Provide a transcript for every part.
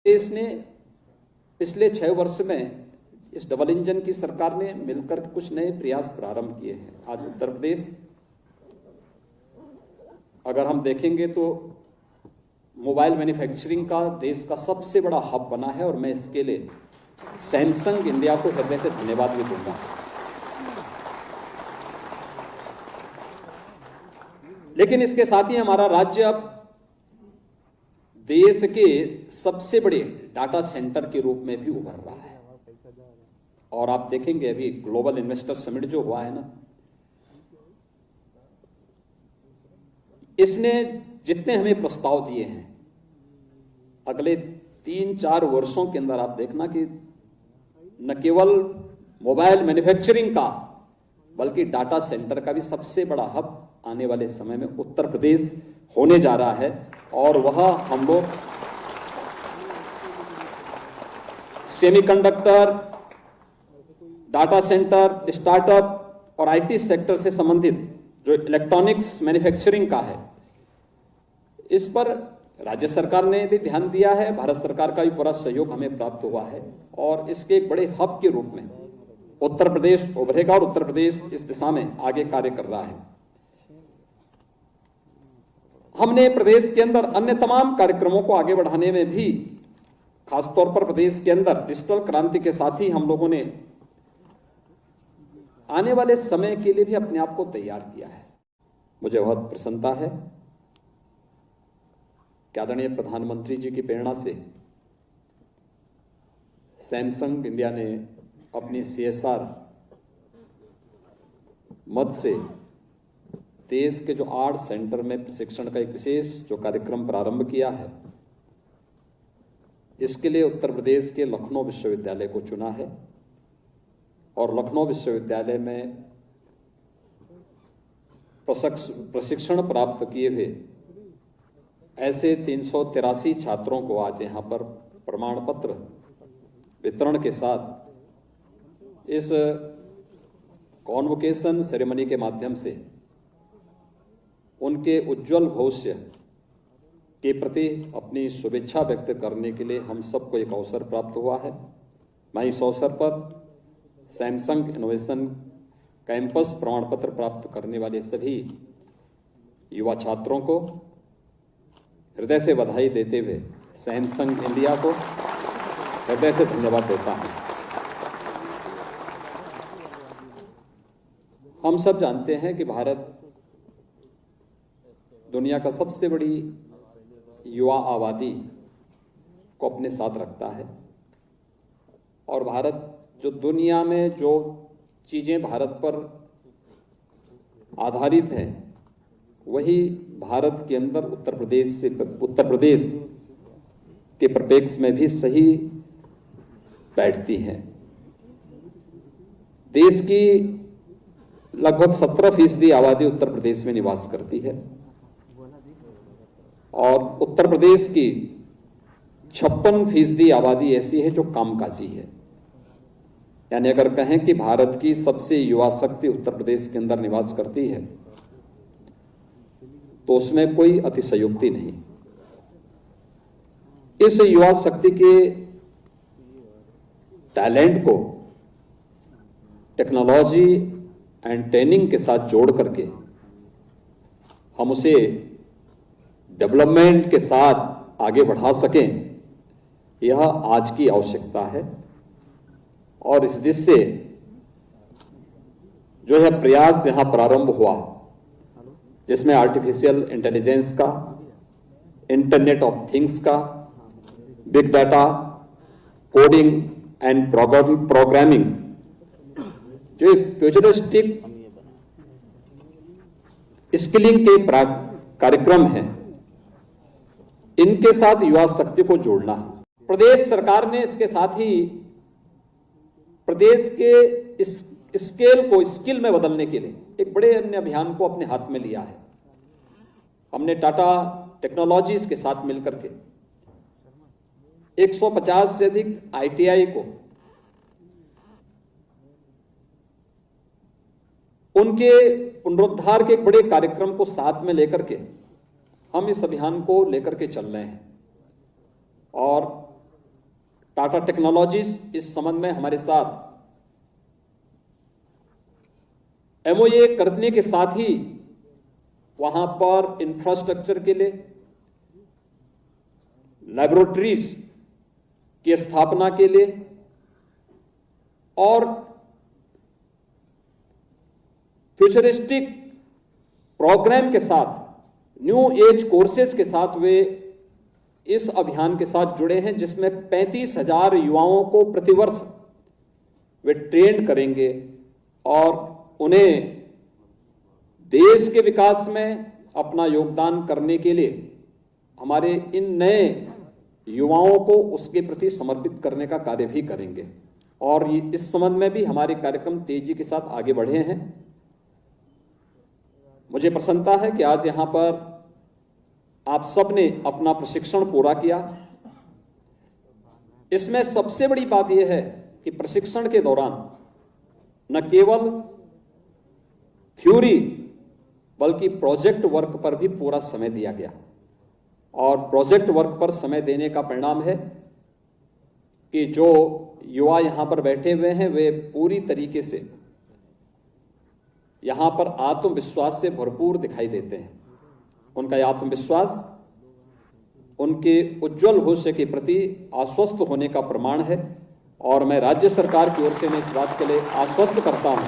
देश ने पिछले 6 वर्ष में इस डबल इंजन की सरकार ने मिलकर कुछ नए प्रयास प्रारंभ किए हैं। आज उत्तर प्रदेश अगर हम देखेंगे तो मोबाइल मैन्युफैक्चरिंग का देश का सबसे बड़ा हब बना है और मैं इसके लिए सैमसंग इंडिया को हृदय से धन्यवाद भी दूंगा। लेकिन इसके साथ ही हमारा राज्य अब देश के सबसे बड़े डाटा सेंटर के रूप में भी उभर रहा है। और आप देखेंगे अभी ग्लोबल इन्वेस्टर समिट जो हुआ है ना, इसने जितने हमें प्रस्ताव दिए हैं अगले 3-4 वर्षों के अंदर, आप देखना कि न केवल मोबाइल मैन्युफैक्चरिंग का बल्कि डाटा सेंटर का भी सबसे बड़ा हब आने वाले समय में उत्तर प्रदेश होने जा रहा है। और वह हम लोग सेमीकंडक्टर, डाटा सेंटर, स्टार्टअप और आईटी सेक्टर से संबंधित जो इलेक्ट्रॉनिक्स मैन्युफैक्चरिंग का है, इस पर राज्य सरकार ने भी ध्यान दिया है, भारत सरकार का भी पूरा सहयोग हमें प्राप्त हुआ है और इसके एक बड़े हब के रूप में उत्तर प्रदेश उभरेगा और उत्तर प्रदेश इस दिशा में आगे कार्य कर रहा है। हमने प्रदेश के अंदर अन्य तमाम कार्यक्रमों को आगे बढ़ाने में भी, खासतौर पर प्रदेश के अंदर डिजिटल क्रांति के साथ ही हम लोगों ने आने वाले समय के लिए भी अपने आप को तैयार किया है। मुझे बहुत प्रसन्नता है कि आदरणीय प्रधानमंत्री जी की प्रेरणा से सैमसंग इंडिया ने अपनी CSR मद से देश के जो 8 सेंटर में प्रशिक्षण का एक विशेष जो कार्यक्रम प्रारंभ किया है, इसके लिए उत्तर प्रदेश के लखनऊ विश्वविद्यालय को चुना है और लखनऊ विश्वविद्यालय में प्रशिक्षण प्राप्त किए हुए ऐसे 383 छात्रों को आज यहाँ पर प्रमाण पत्र वितरण के साथ इस कॉन्वोकेशन सेरेमनी के माध्यम से उनके उज्जवल भविष्य के प्रति अपनी शुभेच्छा व्यक्त करने के लिए हम सबको एक अवसर प्राप्त हुआ है। मैं इस अवसर पर सैमसंग इनोवेशन कैंपस प्रमाण पत्र प्राप्त करने वाले सभी युवा छात्रों को हृदय से बधाई देते हुए सैमसंग इंडिया को हृदय से धन्यवाद देता हूं। हम सब जानते हैं कि भारत दुनिया का सबसे बड़ी युवा आबादी को अपने साथ रखता है और भारत जो दुनिया में जो चीज़ें भारत पर आधारित हैं वही भारत के अंदर उत्तर प्रदेश के परिप्रेक्ष्य में भी सही बैठती हैं। देश की लगभग 17% आबादी उत्तर प्रदेश में निवास करती है और उत्तर प्रदेश की 56% आबादी ऐसी है जो कामकाजी है। यानी अगर कहें कि भारत की सबसे युवा शक्ति उत्तर प्रदेश के अंदर निवास करती है तो उसमें कोई अतिशयोक्ति नहीं। इस युवा शक्ति के टैलेंट को टेक्नोलॉजी एंड ट्रेनिंग के साथ जोड़ करके हम उसे डेवलपमेंट के साथ आगे बढ़ा सकें, यह आज की आवश्यकता है। और इस दिशा से जो है प्रयास यहां प्रारंभ हुआ, जिसमें आर्टिफिशियल इंटेलिजेंस का, इंटरनेट ऑफ थिंग्स का, big data, coding and programming, जो फ्यूचरिस्टिक स्किलिंग के कार्यक्रम हैं, इनके साथ युवा शक्ति को जोड़ना। प्रदेश सरकार ने इसके साथ ही प्रदेश के इस स्केल को स्किल में बदलने के लिए एक बड़े अन्य अभियान को अपने हाथ में लिया है। हमने टाटा टेक्नोलॉजीज के साथ मिलकर के 150 से अधिक ITI को उनके पुनरुद्धार के एक बड़े कार्यक्रम को साथ में लेकर के हम इस अभियान को लेकर के चल रहे हैं। और टाटा टेक्नोलॉजीज इस संबंध में हमारे साथ एमओए करने के साथ ही वहां पर इंफ्रास्ट्रक्चर के लिए लैबोरेटरीज की स्थापना के लिए और फ्यूचरिस्टिक प्रोग्राम के साथ न्यू एज कोर्सेज के साथ वे इस अभियान के साथ जुड़े हैं, जिसमें 35,000 युवाओं को प्रतिवर्ष वे ट्रेन करेंगे और उन्हें देश के विकास में अपना योगदान करने के लिए हमारे इन नए युवाओं को उसके प्रति समर्पित करने का कार्य भी करेंगे। और इस संबंध में भी हमारे कार्यक्रम तेजी के साथ आगे बढ़े हैं। मुझे प्रसन्नता है कि आज यहां पर आप सब ने अपना प्रशिक्षण पूरा किया। इसमें सबसे बड़ी बात यह है कि प्रशिक्षण के दौरान न केवल थ्योरी बल्कि प्रोजेक्ट वर्क पर भी पूरा समय दिया गया और प्रोजेक्ट वर्क पर समय देने का परिणाम है कि जो युवा यहां पर बैठे हुए हैं वे पूरी तरीके से यहां पर आत्मविश्वास से भरपूर दिखाई देते हैं। उनका यह आत्मविश्वास उनके उज्जवल भविष्य के प्रति आश्वस्त होने का प्रमाण है और मैं राज्य सरकार की ओर से मैं इस बात के लिए आश्वस्त करता हूं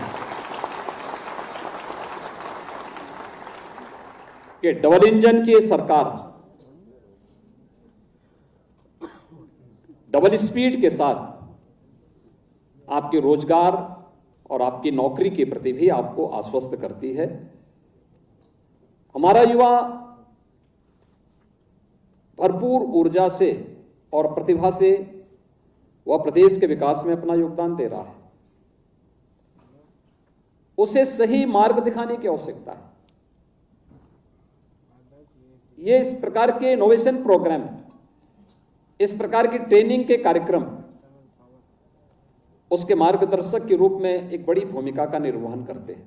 कि डबल इंजन की सरकार डबल स्पीड के साथ आपके रोजगार और आपकी नौकरी के प्रति भी आपको आश्वस्त करती है। हमारा युवा भरपूर ऊर्जा से और प्रतिभा से वह प्रदेश के विकास में अपना योगदान दे रहा है। उसे सही मार्ग दिखाने की आवश्यकता है। ये इस प्रकार के इनोवेशन प्रोग्राम, इस प्रकार की ट्रेनिंग के कार्यक्रम उसके मार्गदर्शक के रूप में एक बड़ी भूमिका का निर्वहन करते हैं।